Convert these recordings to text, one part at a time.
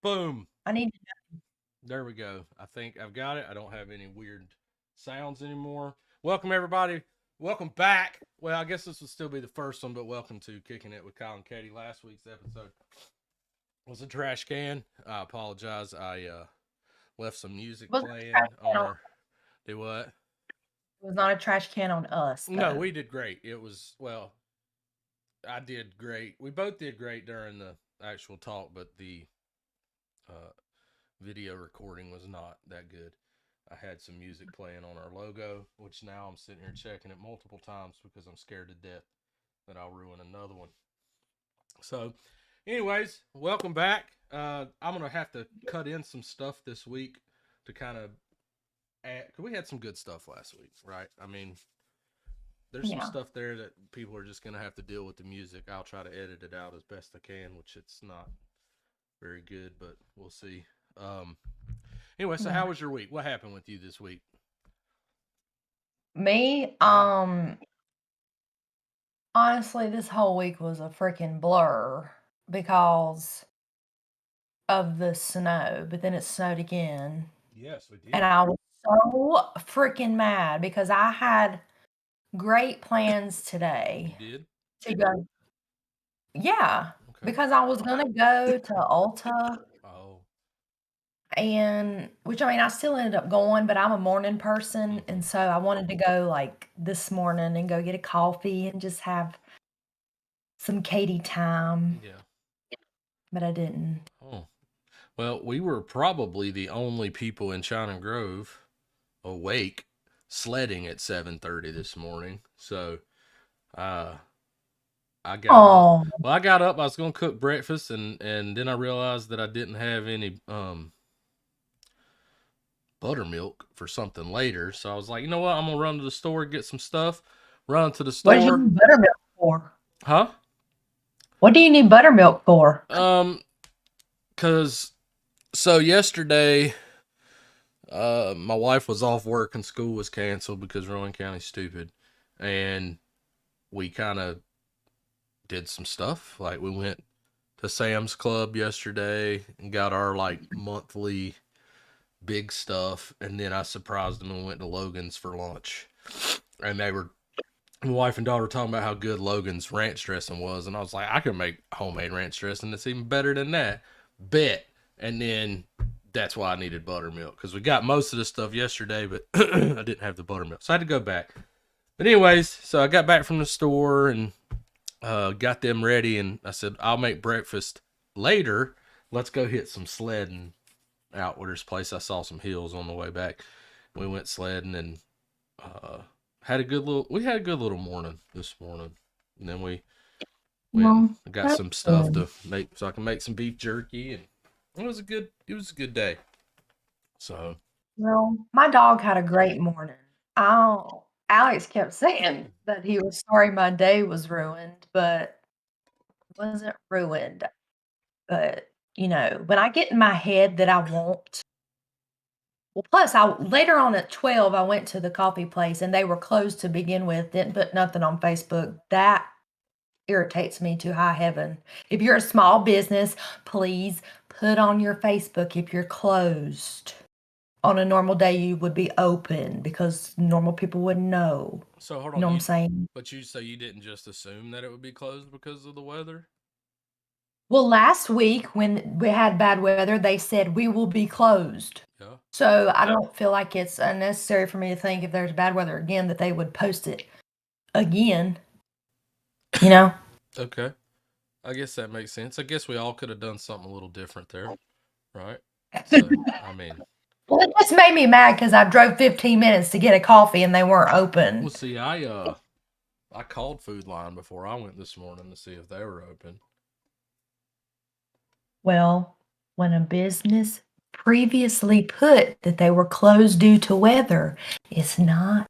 Boom. I need to There we go. I think I've got it. I don't have any weird sounds anymore. Welcome, everybody. Welcome back. Well, I guess this will still be the first one, but welcome to Kicking It with Kyle and Katie. Last week's episode was a trash can. I apologize. I left some music was playing on our. Do what? it was not a trash can on us No, though. we did great. It was, well, I did great. We both did great during the actual talk, but the uh, video recording was not that good. I had some music playing on our logo, which now I'm sitting here checking it multiple times because I'm scared to death that I'll ruin another one. So, anyways, welcome back. I'm gonna have to cut in some stuff this week to kind of add. Cause we had some good stuff last week, right? I mean, there's some Yeah. stuff there that people are just gonna have to deal with the music. I'll try to edit it out as best I can, which it's not very good, but we'll see. Um, anyway, so Yeah. how was your week? What happened with you this week? Me, Yeah. honestly, this whole week was a freaking blur because of the snow, but then it snowed again. Yes, we And did. I was so freaking mad because I had great plans You today did? to go. Yeah, Okay. because I was gonna go to Ulta Oh. and which I mean I still ended up going, but I'm a morning person Mm-hmm. and so I wanted to go like this morning and go get a coffee and just have some Katie time, Yeah. but I didn't. Oh. Well, we were probably the only people in China Grove awake sledding at 7:30 this morning. So, uh I got up. Oh, Well, I got up. I was going to cook breakfast and then I realized that I didn't have any buttermilk for something later. So I was like, "You know what? I'm going to run to the store, get some stuff." Run to the what did you store. need buttermilk for? Huh? What do you need buttermilk for? Um cuz so yesterday my wife was off work and school was canceled because Rowan County's stupid. And we kind of did some stuff. Like we went to Sam's Club yesterday and got our like monthly big stuff. And then I surprised them and went to Logan's for lunch. And they were, my wife and daughter were talking about how good Logan's ranch dressing was. And I was like, I can make homemade ranch dressing that's even better than that. Bet. And then that's why I needed buttermilk because we got most of the stuff yesterday, but I didn't have the buttermilk. So I had to go back. But anyways, so I got back from the store and got them ready, and I said I'll make breakfast later. Let's go hit some sledding out where this place. I saw some hills on the way back. We went sledding and uh, had a good little. We had a good little morning this morning, and then we went and Well, got that's some stuff good. to make so I can make some beef jerky, and it was a good day. So Well, my dog had a great morning. Oh, Alex kept saying that he was sorry my day was ruined, but it wasn't ruined. But, when I get in my head that I won't. Well, plus, I later on at 12, I went to the coffee place and they were closed to begin with, didn't put nothing on Facebook. That irritates me to high heaven. If you're a small business, please put on your Facebook if you're closed. On a normal day, you would be open because normal people wouldn't know. so hold You know on, what I'm you saying? but you say you didn't just assume that it would be closed because of the weather? Well, last week when we had bad weather, they said we will be closed. Yeah. So I don't feel like it's unnecessary for me to think if there's bad weather again that they would post it again, you know? Okay. I guess that makes sense. I guess we all could have done something a little different there, right? So, I mean, Well, it just made me mad because I drove 15 minutes to get a coffee and they weren't well, open. see, I called Food Line before I went this morning to see if they were open. Well, when a business previously put that they were closed due to weather, it's not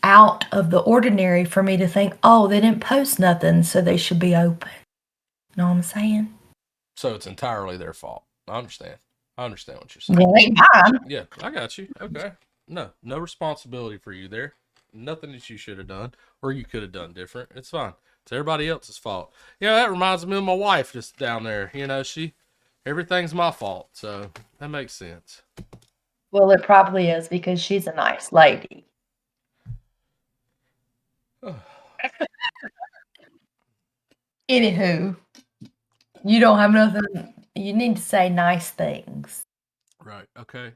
out of the ordinary for me to think, oh, they didn't post nothing, so they should be open. Know what I'm saying? So it's entirely their fault. I understand. I understand what you're saying. Well, ain't mine. Yeah, I got you. Okay. No, no responsibility for you there. Nothing that you should have done or you could have done different. It's fine. It's everybody else's fault. Yeah, that reminds me of my wife just down there. You know, she Everything's my fault, so that makes sense. Well, it probably is because she's a nice lady. Anywho, you don't have nothing. You need to say nice things. Right. Okay.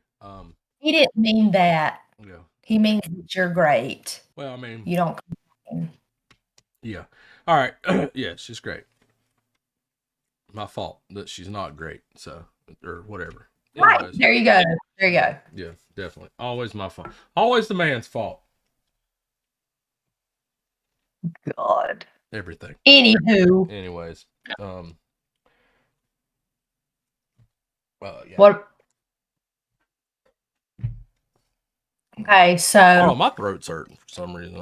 He didn't mean that. Yeah. He means that you're great. Well, I mean, You don't complain. yeah. All right. Yeah, she's great. My fault that she's not great. So, or whatever. Right. Anyways, There you go. There you go. yeah, definitely. Always my fault. Always the man's fault. God. Everything. Anywho, Anyways, yeah. what? Okay, Oh, so my throat's hurting for some reason.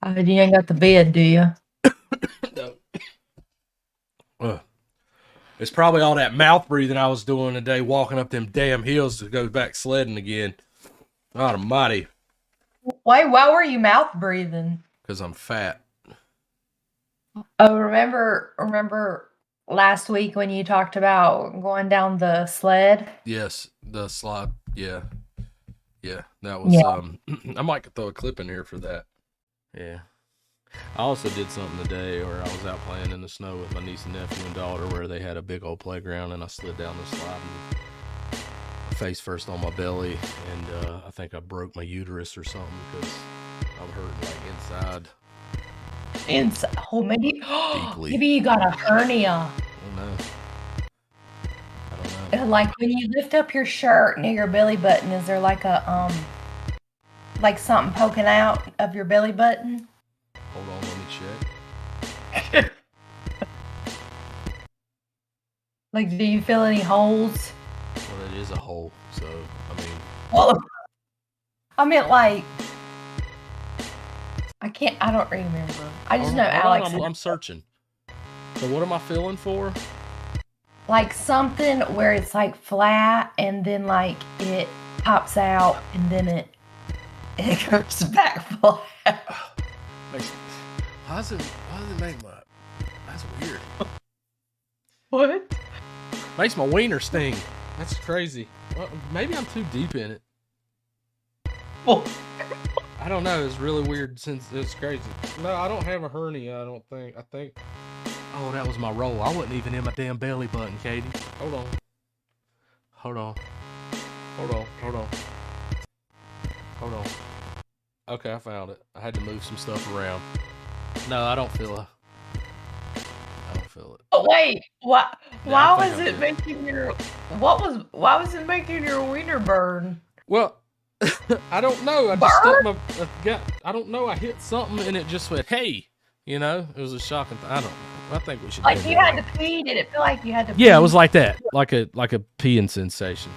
you ain't got the bed, do you? No. It's probably all that mouth breathing I was doing today, walking up them damn hills to go back sledding again. God almighty. Why were you mouth breathing? Because I'm fat. Oh, remember last week when you talked about going down the sled? Yes, the slide. Yeah. Yeah. That was, Yeah. I might throw a clip in here for that. Yeah. I also did something today where I was out playing in the snow with my niece and nephew and daughter where they had a big old playground and I slid down the slide and face first on my belly and I think I broke my uterus or something because I'm hurting like inside. Oh, maybe Deeply. maybe you got a hernia. I don't know. Like when you lift up your shirt near your belly button, is there like a like something poking out of your belly button? Hold on, let me check. Like, do you feel any holes? Well, it is a hole, so I mean. Well, I meant like I don't remember. I just know Alex. I'm searching. So what am I feeling for? Like something where it's like flat and then like it pops out and then it goes back flat. Why does it make my... That's weird. What? Makes my wiener sting. That's crazy. Well, maybe I'm too deep in it. Well, I don't know. It's really weird since it's crazy. No, I don't have a hernia, I don't think. I think... Oh, that was my roll. I wasn't even in my damn belly button, Katie. Hold on. Hold on. Hold on. Hold on. Hold on. Okay, I found it. I had to move some stuff around. No, I don't feel it. I don't feel it. but wait, Yeah, why I think was I'm it good. making your why was it making your wiener burn? Well, I don't know. I just stuck my I don't know. I hit something and it just went, hey. You know, it was a shocking thing. I don't know. I think we should. Like you had to pee? Did it feel like you had to pee? Yeah, it was like that. Like a peeing sensation.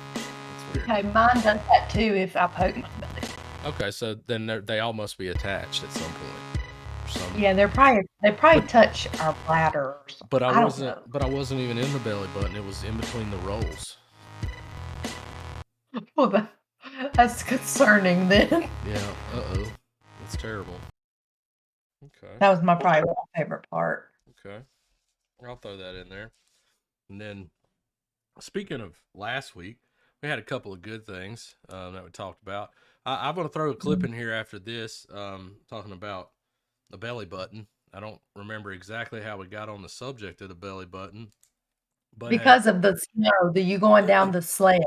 Okay, mine does that too if I poke my belly. Okay, so then they all must be attached at some point. Or something. Yeah, they probably touch our bladder or something. But I wasn't even in the belly button. It was in between the rolls. Well, that's concerning then. Yeah. Uh-oh. That's terrible. Okay. That was probably my favorite part. Okay. I'll throw that in there. And then, speaking of last week, we had a couple of good things that we talked about. I'm going to throw a clip in here after this talking about the belly button. I don't remember exactly how we got on the subject of the belly button. But because of the snow, you going down the sled.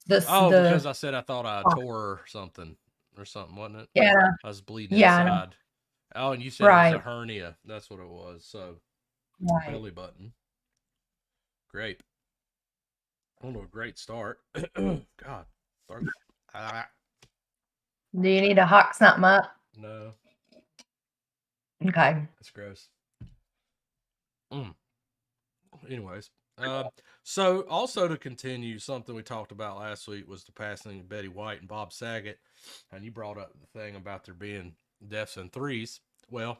Because I said I thought I tore something or something, wasn't it? Yeah. I was bleeding inside. Oh, and you said it was a hernia. That's what it was. So, belly button. Great. Oh, a great start. God. Do you need to hock something up? No. Okay. That's gross. Anyways, so also to continue, something we talked about last week was the passing of Betty White and Bob Saget, and you brought up the thing about there being deaths in threes. Well,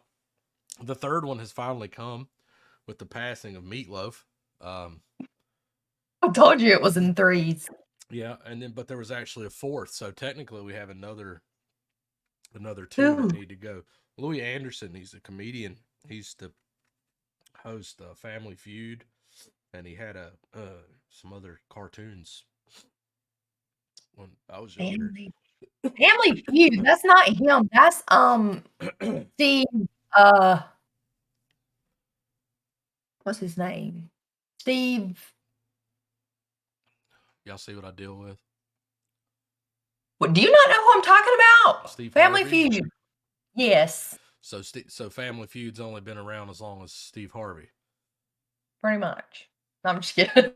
the third one has finally come with the passing of Meatloaf. I told you it was in threes. Yeah, and then but there was actually a fourth, so technically we have another two that need to go. Louis Anderson, he's a comedian. He used to host Family Feud and he had some other cartoons when I was younger. Family Feud. That's not him. That's Steve. Uh, what's his name? Steve. Y'all see what I deal with? What, do you not know who I'm talking about? Steve Family Harvey? Feud. Yes, So Family Feud's only been around as long as Steve Harvey. pretty much. No, I'm just kidding.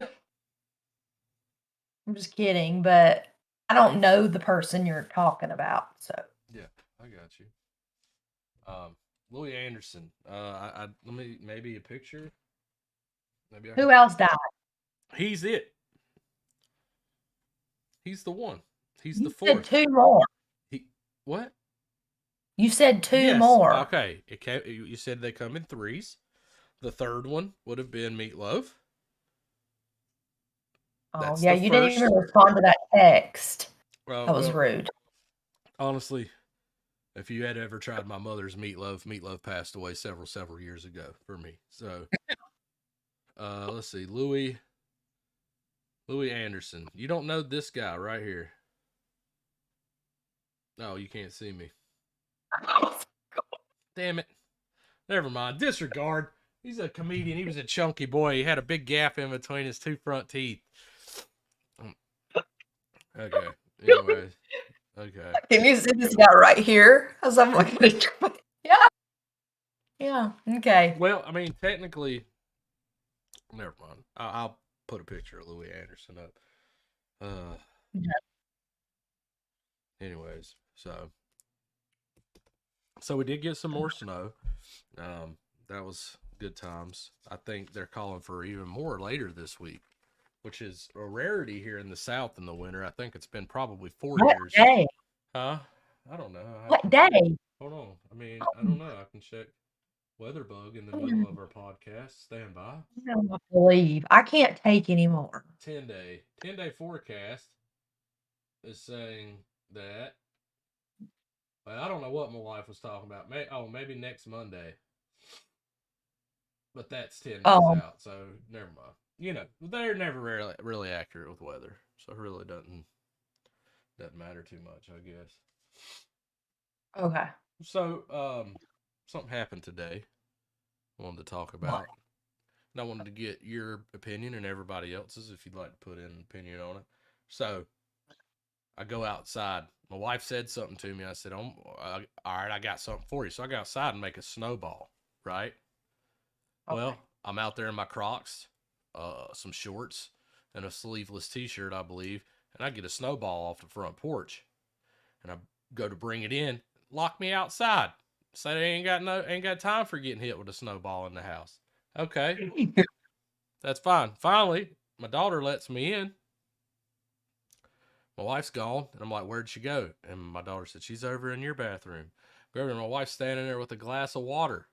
I'm just kidding, but I don't know the person you're talking about. So Yeah, I got you. Louis Anderson. Let me maybe a picture. Maybe I can. who else died? He's it. He's the one. He's the You said fourth. 2 more. He what? You said 2 Yes. more. Okay. You said they come in threes. The third one would have been Meatloaf. Oh, That's yeah, the you didn't even first. respond to that text. That was Well, rude. honestly, if you had ever tried my mother's meatloaf passed away several years ago for me. So, let's see, Louis Anderson. You don't know this guy right here. No, you can't see me. Damn it. Never mind. Disregard. He's a comedian. He was a chunky boy. He had a big gap in between his two front teeth. Okay. Anyways. Okay. Can you see this guy right here? As I'm looking at your yeah. Yeah. Okay. Well, I mean, technically, never mind. I'll put a picture of Louis Anderson up. Yeah. Anyways, so we did get some more snow. That was good times. I think they're calling for even more later this week, which is a rarity here in the South in the winter. I think it's been probably 4 What years. day? Huh? I don't know. What day? Hold on. I mean, I don't know. I can check WeatherBug in the middle of our podcast. Stand by. I don't believe. I can't take anymore. 10-day forecast is saying that. Well, I don't know what my wife was talking about. Maybe next Monday. But that's 10 days Oh, out, so never mind. They're never really accurate with weather, so it really doesn't matter too much, I guess. okay. So, something happened today. I wanted to talk What? about, and I wanted to get your opinion and everybody else's if you'd like to put in an opinion on it. So, I go outside. My wife said something to me. I said, all right, I got something for you. So I go outside and make a snowball, right? Okay. Well, I'm out there in my Crocs, some shorts, and a sleeveless T-shirt, I believe, and I get a snowball off the front porch, and I go to bring it in, lock me outside. Say they ain't got time for getting hit with a snowball in the house. Okay, that's fine. Finally, my daughter lets me in. My wife's gone, and I'm like, where'd she go? And my daughter said, she's over in your bathroom. Go over, and my wife's standing there with a glass of water.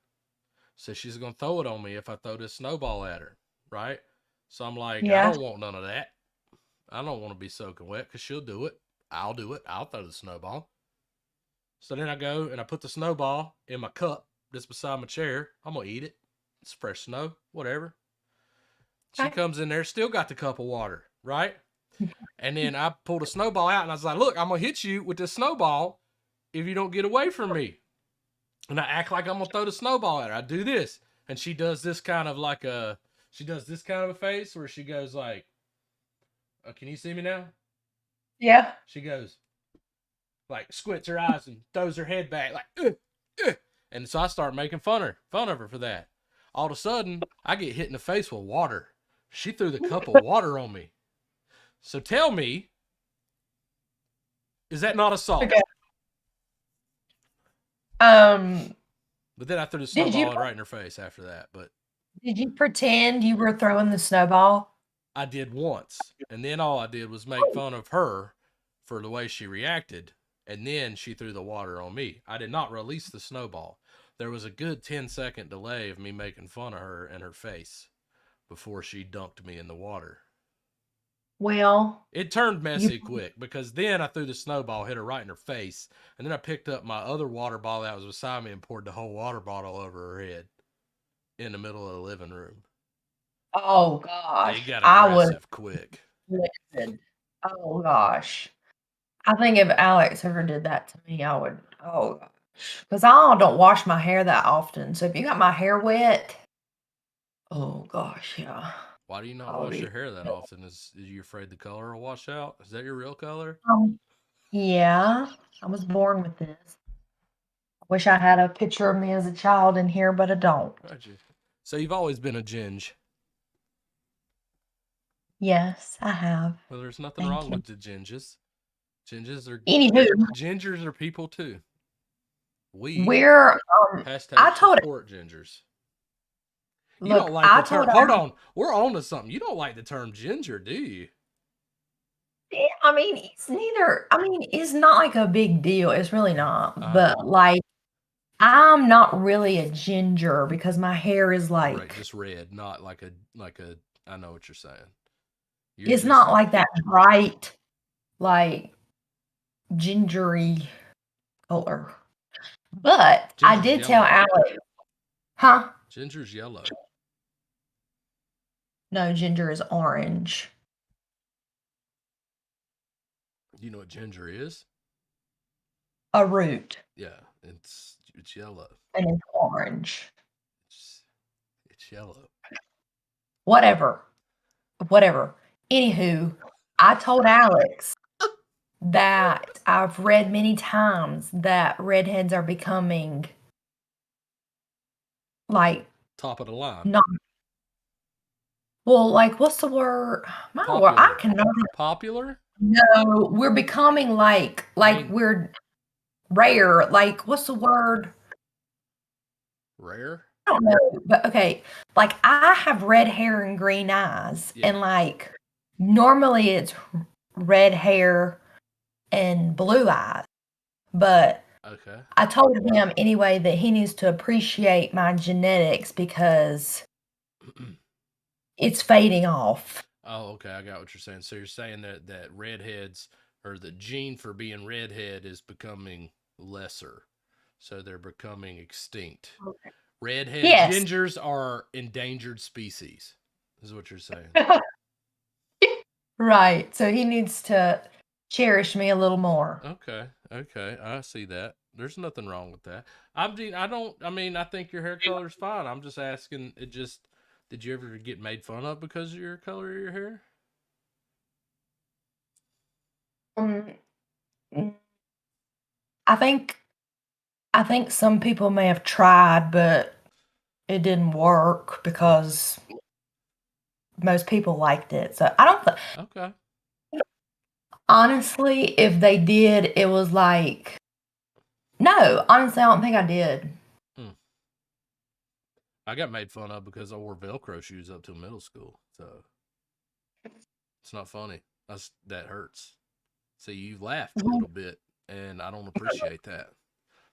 Says she's gonna throw it on me if I throw this snowball at her, right? So I'm like, I Yeah. don't want none of that. I don't want to be soaking wet because she'll do it. I'll do it. I'll throw the snowball. So then I go and I put the snowball in my cup just beside my chair. I'm gonna eat it. It's fresh snow, whatever. She Okay. comes in there, still got the cup of water, right? And then I pulled a snowball out and I was like, look, I'm gonna hit you with this snowball if you don't get away from me. And I act like I'm gonna throw the snowball at her. I do this, and she does this kind of a face where she goes like, "Can you see me now?" Yeah. She goes like squints her eyes and throws her head back like, "Ugh, ugh." And so I start making fun of her for that. All of a sudden, I get hit in the face with water. She threw the cup of water on me. So tell me, is that not assault? Okay. Um, But then I threw the did you snowball right in her face after that. But did you pretend you were throwing the snowball? I did once, and then all I did was make fun of her for the way she reacted, and then she threw the water on me. I did not release the snowball. There was a good 10-second delay of me making fun of her and her face before she dunked me in the water. Well, It turned you messy quick because then I threw the snowball, hit her right in her face, and then I picked up my other water bottle that was beside me and poured the whole water bottle over her head in the middle of the living room. Oh He gosh, got I would aggressive quick. livid. Oh gosh. I think if Alex ever did that to me, I would, oh gosh. 'Cause I don't wash my hair that often, so if you got my hair wet, oh gosh, yeah. Why do you not I would wash be your hair that often? Is you afraid the color will wash out? Is that your real color? yeah, I was born with this. I wish I had a picture of me as a child in here, but I don't. Right. So you've always been a ginge. Yes, I have. Well, there's nothing Thank wrong you. with the ginges. Gingers are Anywho, gingers are people too. We we're hashtag I told support gingers. You don't look, like I the term. told Hold on, we're on to something. You don't like the term ginger, do you? I mean, it's neither I mean, it's not like a big deal, it's really not, Uh, but, like, I'm not really a ginger because my hair is, right, like just red, not like a. I know what you're saying. You're it's not just like that bright, like, gingery color. But I ginger's did tell yellow. Alex huh? Ginger's yellow. No, ginger is orange. You know what ginger is? A root, Yeah, it's yellow. and it's orange. It's it's yellow. Whatever, whatever. Anywho, I told Alex that I've read many times that redheads are becoming, like, Top of the line. not well, like, what's the word? My word, I Popular. cannot Popular? no, we're becoming like Main we're rare, like, what's the word? rare? I don't know, but okay, like, I have red hair and green eyes, Yeah. and, like, normally it's red hair and blue eyes, but Okay. I told him anyway that he needs to appreciate my genetics because it's fading off. Oh, okay. I got what you're saying. So you're saying that redheads or the gene for being redhead is becoming lesser. So they're becoming extinct. Redhead Yes. gingers are endangered species. Is what you're saying. Right, so he needs to cherish me a little more. Okay. Okay. I see that. There's nothing wrong with that. I don't I mean, I think your hair color's fine. I'm just asking it just did you ever get made fun of because of your color of your hair? Mm, mm, I think I think some people may have tried, but it didn't work because most people liked it, so I don't Okay. honestly, if they did, it was like no, honestly, I don't think I did. Hmm. I got made fun of because I wore Velcro shoes up till middle school. So it's not funny. That hurts. See, you laughed a Mhm. little bit, and I don't appreciate that.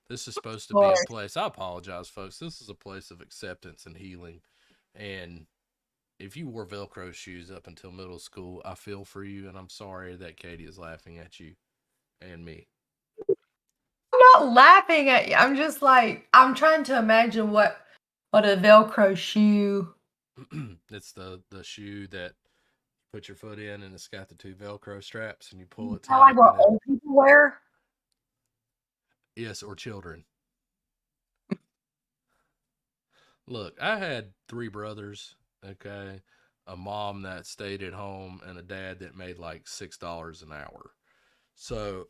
This is supposed to be a Course. place. I apologize, folks. This is a place of acceptance and healing. And if you wore Velcro shoes up until middle school, I feel for you, and I'm sorry that Katie is laughing at you and me. I'm not laughing at you, I'm just like I'm trying to imagine what a Velcro shoe It's the shoe that you put your foot in, and it's got the two Velcro straps, and you pull is it that like tight, what and then old people wear? yes, or children. Look, I had three brothers, okay, a mom that stayed at home, and a dad that made like $6 an hour. So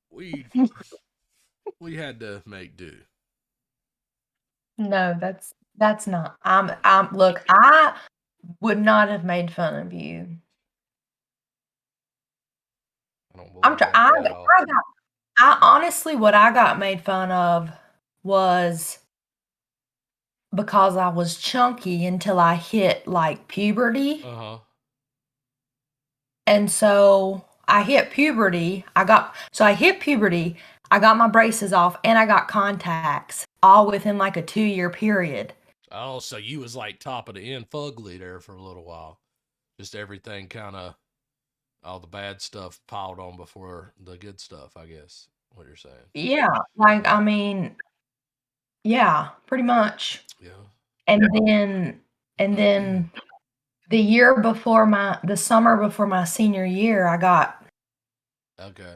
we we had to make do. No, that's not I'm look, I would not have made fun of you. I don't I'm believe try that at all. I honestly what I got made fun of was because I was chunky until I hit, like, puberty, Uh huh. and so I hit puberty, I got my braces off, and I got contacts all within, like, a 2-year period. Oh, so you was like top of the end fugly there for a little while. Just everything kind of all the bad stuff piled on before the good stuff. I guess what you're saying. Yeah, like, Yeah. I mean yeah, pretty much. Yeah. And then And then the summer before my senior year, I got. Okay.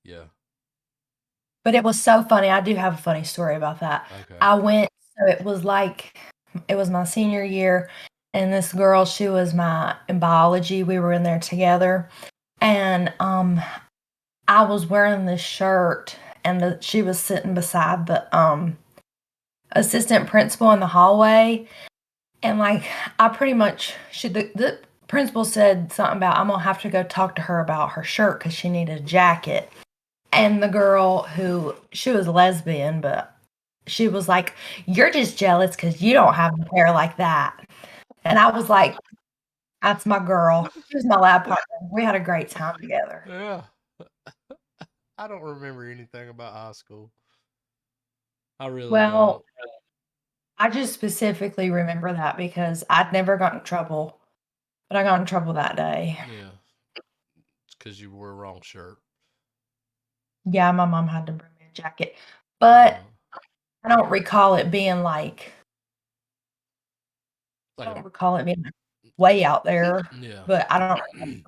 Yeah. But it was so funny. I do have a funny story about that. Okay. So it was my senior year, and this girl, she was in biology. We were in there together, and I was wearing this shirt, and she was sitting beside the assistant principal in the hallway, and like I pretty much the principal said something about I'm gonna have to go talk to her about her shirt because she needed a jacket. And the girl she was lesbian, but she was like, "You're just jealous because you don't have hair like that." And I was like, "That's my girl." She was my lab partner. We had a great time together. Yeah. I don't remember anything about high school. I really Well, don't. I just specifically remember that because I'd never gotten in trouble, but I got in trouble that day. Yeah. It's because you wore a wrong shirt. Yeah, my mom had to bring me a jacket, Yeah. but I don't recall it being I Like a don't recall it being way out there, yeah. but I don't.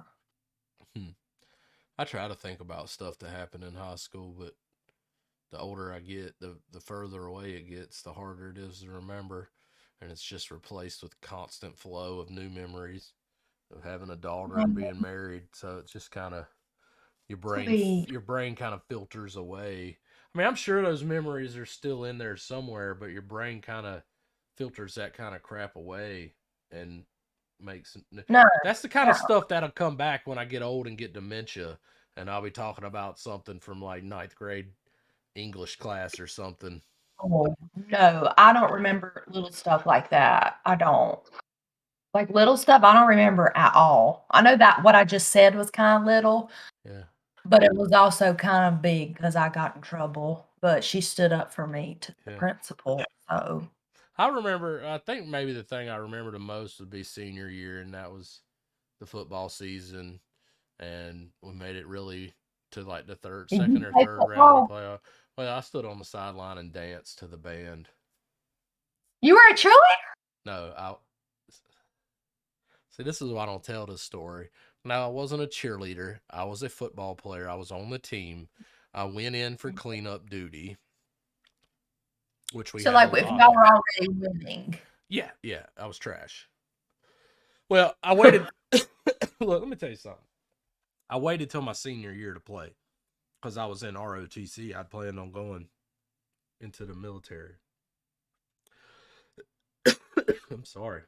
I try to think about stuff that happened in high school, but the older I get, the further away it gets, the harder it is to remember, and it's just replaced with constant flow of new memories of having a daughter and being married. So it's just kind of To be your brain kind of filters away. I mean, I'm sure those memories are still in there somewhere, but your brain kind of filters that kind of crap away and makes no, that's the kind no, of stuff that'll come back when I get old and get dementia, and I'll be talking about something from like ninth grade English class or something. no, I don't remember little stuff like that. I don't. Like little stuff, I don't remember at all. I know that what I just said was kind of little, Yeah, but it was also kind of big because I got in trouble. But she stood up for me to the yeah. principal. So, I remember. I think maybe the thing I remember the most would be senior year, and that was the football season, and we made it really to like the did second you or play third round of football? the playoff. Well, I stood on the sideline and danced to the band. You were a cheerleader? No, I see. This is why I don't tell this story. Now, I wasn't a cheerleader. I was a football player. I was on the team. I went in for cleanup duty, which we So, had a like, if lot y'all of. were already winning. Yeah, I was trash. Well, I waited. Look, let me tell you something. I waited till my senior year to play because I was in ROTC. I'd planned on going into the military. I'm sorry,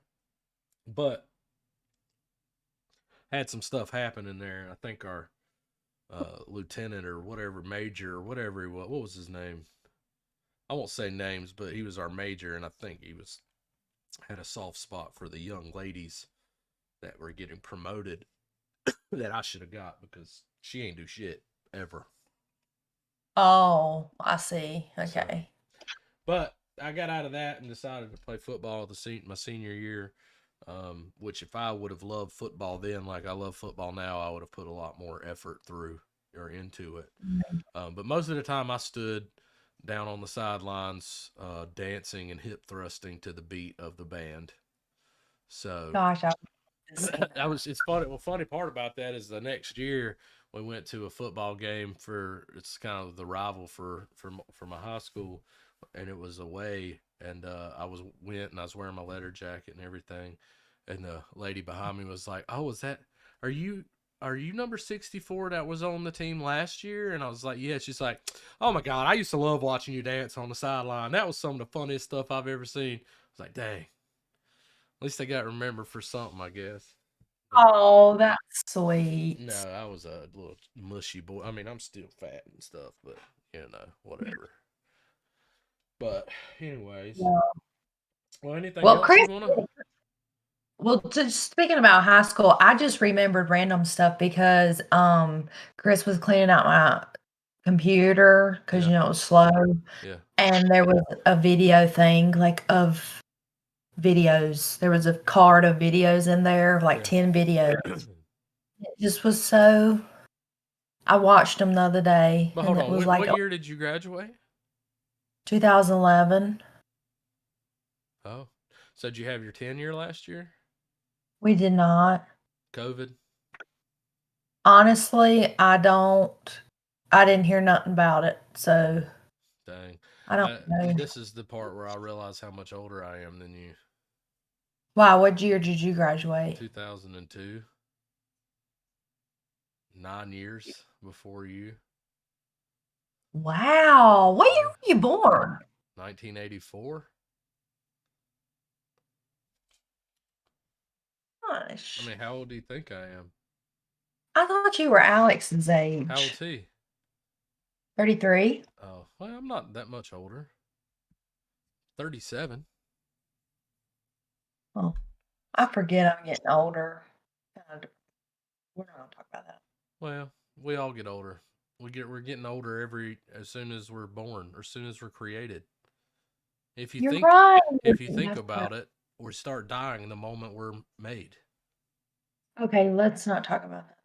but had some stuff happen in there. I think our lieutenant or whatever, major or whatever he was, what was his name? I won't say names, but he was our major, and I think he was had a soft spot for the young ladies that were getting promoted that I should have got because she ain't do shit ever. Oh, I see. So, Okay. but I got out of that and decided to play football my senior year. Which if I would have loved football then, like I love football now, I would have put a lot more effort through or into it. But most of the time, I stood down on the sidelines, dancing and hip thrusting to the beat of the band. So Gosh, I would have seen I that. was. It's funny. Well, funny part about that is the next year we went to a football game for. It's kind of the rival for my high school, and it was away. And I went and I was wearing my leather jacket and everything, and the lady behind me was like, "Oh, is that? Are you?" Are you number 64 that was on the team last year? And I was like, yeah. She's like, oh my God, I used to love watching you dance on the sideline. That was some of the funniest stuff I've ever seen. I was like, dang, at least I got remembered for something, I guess. But Oh, that's no, sweet. I was a little mushy boy. I mean, I'm still fat and stuff, but whatever. But anyways, Yeah. well, anything Well, else Chris you wanna? Well, just speaking about high school, I just remembered random stuff because, Chris was cleaning out my computer because Yeah, it was slow, yeah, and there was a video thing, like, of videos. There was a card of videos in there, like yeah. 10 videos. It just was so I watched them the other day, But and hold it on, was what like year did you graduate? 2011. Oh, So did you have your 10-year last year? We did not. COVID? Honestly, I didn't hear nothing about it, so Dang. I don't know. This is the part where I realize how much older I am than you. Wow, what year did you graduate? 2002. 9 years before you. Wow. What year Yeah. were you born? 1984. Gosh. I mean, how old do you think I am? I thought you were Alex's How age. old's he? 33? Oh, well, I'm not that much older. 37. Oh, I forget I'm getting older. We're not gonna talk about that. Well, we all get older. We're getting older as soon as we're born or as soon as we're created. If you You're think right. if you think about it, we start dying the moment we're made. Okay, let's not talk about that.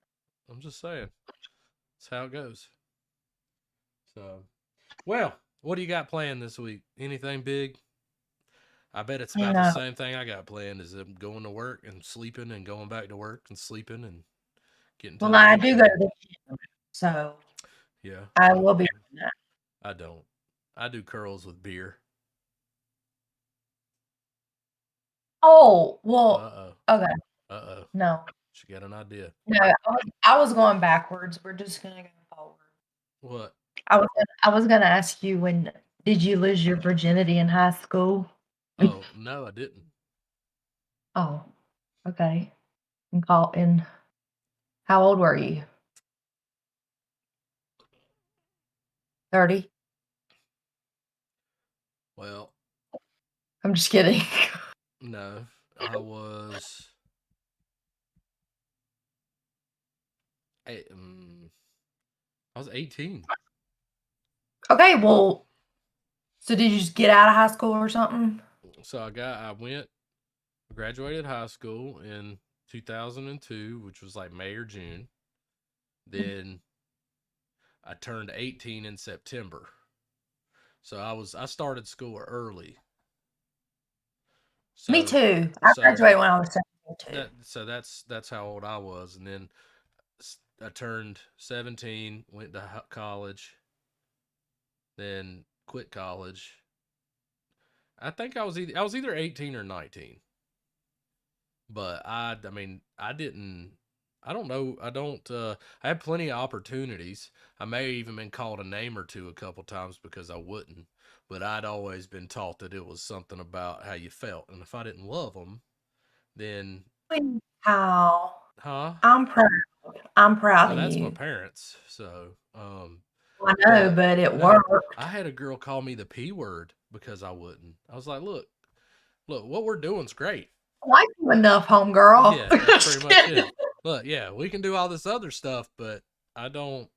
I'm just saying. That's how it goes. So, well, what do you got planned this week? Anything big? I bet it's about the No. same thing I got planned is going to work and sleeping and going back to work and sleeping and getting to Well, the I do go weekend. to the gym, so Yeah. I will be doing that. I don't. I do curls with beer. Oh, Uh well, oh. okay. Uh oh. No. She got an idea. No, I was going backwards. We're just gonna go forward. What? I was gonna ask you, when did you lose your virginity in high school? Oh, no, I didn't. Oh, okay. And how old were you? 30? Well, I'm just kidding. no. I was I was 18. Okay, well, so did you just get out of high school or something? So I graduated high school in 2002, which was like May or June. Then I turned 18 in September. So I started school early. Me So too. I so graduated when I was 17 too. that's how old I was, and then I turned 17, went to college, then quit college. I think I was either 18 or 19. But I mean, I didn't I don't know. I had plenty of opportunities. I may have even been called a name or two a couple times because I wouldn't. But I'd always been taught that it was something about how you felt. And if I didn't love them, then, How? huh? I'm proud. I'm proud Well, of that's my you. parents. So, I know, but but it no, I worked. had a girl call me the P word because I wouldn't. I was like, look, what we're doing's great. I like you enough, homegirl. Yeah, that's pretty much it. Look, yeah, we can do all this other stuff, but I don't.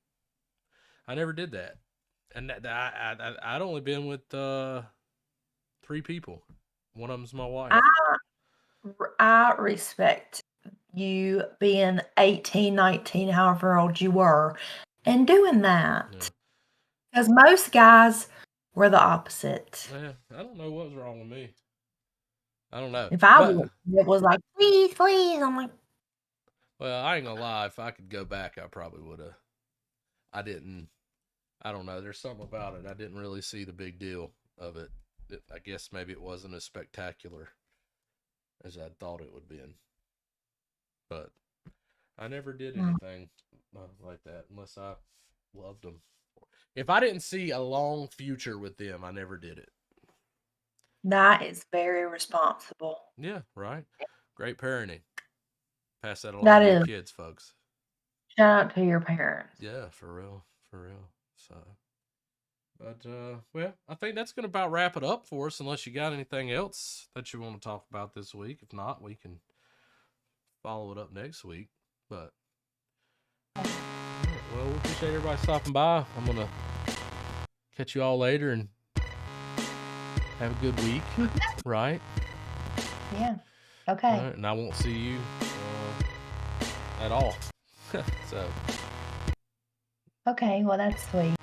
I never did that, and I'd only been with 3 people. One of them's my I wife. I respect you being 18, 19, however old you were, and doing Yeah, that. Because most guys were the opposite. yeah. I don't know what was wrong with me. I don't know, If I but was, it was like, please, please. I'm like, well, I ain't gonna lie. If I could go back, I probably would have. I didn't. I don't know. There's something about it. I didn't really see the big deal of it. I guess maybe it wasn't as spectacular as I thought it would be. But I never did "Mm, anything like that unless I loved them. If I didn't see a long future with them, I never did it. that is very responsible. Yeah, right. Great parenting. Pass that along That to your is. kids, folks. Shout out to your parents. Yeah, for real, for real. So, but well, I think that's gonna about wrap it up for us. Unless you got anything else that you want to talk about this week. If not, we can follow it up next week. But well, we appreciate everybody stopping by. I'm gonna catch you all later and have a good week. Right. Yeah. All Okay. right, and I won't see you at all. So. Okay. Well, that's sweet.